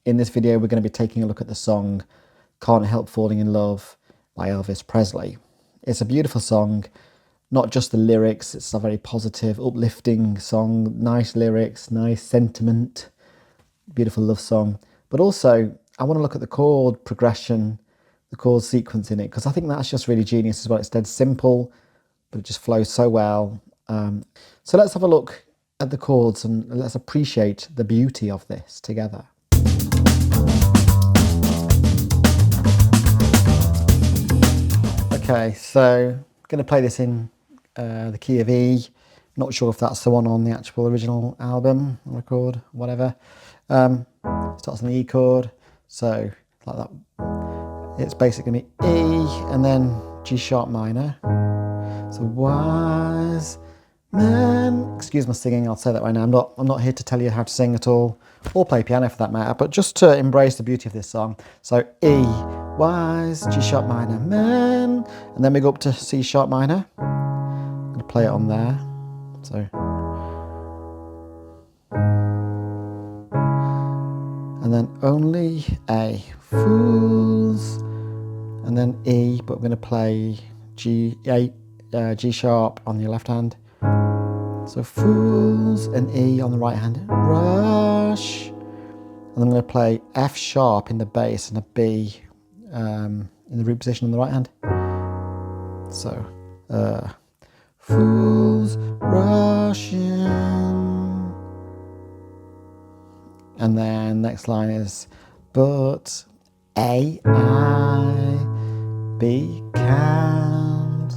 In this video, we're going to be taking a look at the song Can't Help Falling in Love by Elvis Presley. It's a beautiful song, not just the lyrics, it's a very positive, uplifting song, nice lyrics, nice sentiment, beautiful love song. But also, I want to look at the chord progression, the chord sequence in it, because I think that's just really genius as well. It's dead simple, but it just flows so well. So let's have a look at the chords and let's appreciate the beauty of this together. Okay, so I'm going to play this in the key of E. Not sure if that's the one on the actual original album, record, whatever. Starts on the E chord, so like that. It's basically going to be E and then G sharp minor. So wise man, excuse my singing, I'll say that right now. I'm not here to tell you how to sing at all, or play piano for that matter, but just to embrace the beauty of this song. So E, wise, G sharp minor, man, and then we go up to C sharp minor. I'm going to play it on there. So, and then only A, fools, and then E, but we're going to play G sharp on the left hand. So fools and E on the right hand, rush, and I'm going to play F sharp in the bass and a B in the root position on the right hand. So fools rushing, and then next line is but A, I, B can't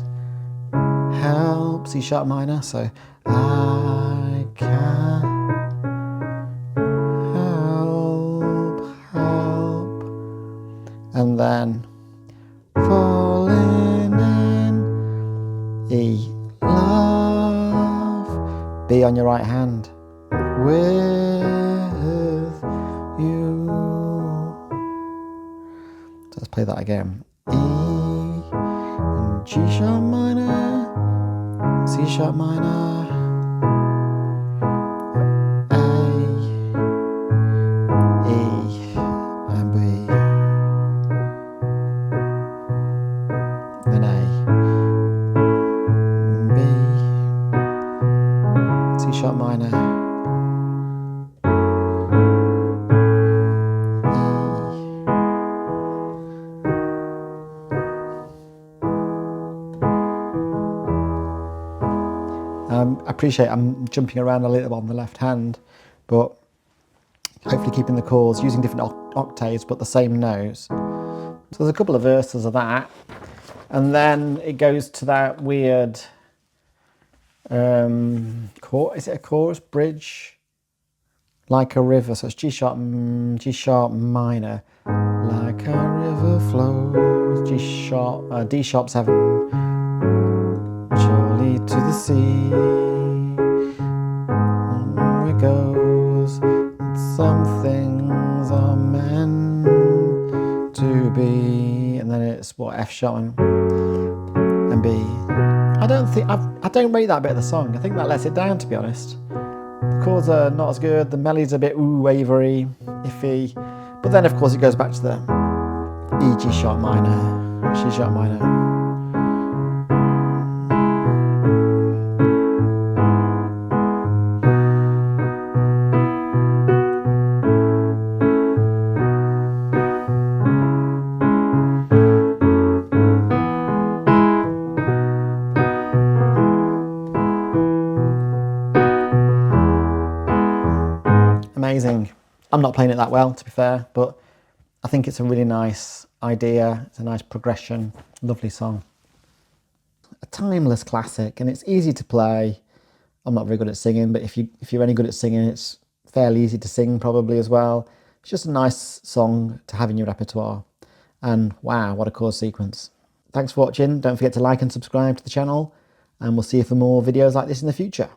help, C sharp minor, so I can't help, and then falling in E, love, B on your right hand, with you. So let's play that again. E and G sharp minor, C sharp minor, A, E, and B, then A, B, C sharp minor, I appreciate I'm jumping around a little on the left hand, but hopefully keeping the chords, using different octaves but the same notes. So there's a couple of verses of that, and then it goes to that weird is it a chorus bridge? Like a river, so it's G sharp minor, like a river flows, G sharp, D sharp 7, surely to the sea it goes, some things are meant to be, and then it's what, F sharp and B. I don't rate that bit of the song. I think that lets it down, to be honest. The chords are not as good, the melody's a bit wavery, iffy, but then of course it goes back to the E, G sharp minor, C sharp minor. Amazing. I'm not playing it that well, to be fair, but I think it's a really nice idea. It's a nice progression. Lovely song. A timeless classic, and it's easy to play. I'm not very good at singing, but if you're any good at singing, it's fairly easy to sing probably as well. It's just a nice song to have in your repertoire. And wow, what a chord sequence. Thanks for watching. Don't forget to like and subscribe to the channel, and we'll see you for more videos like this in the future.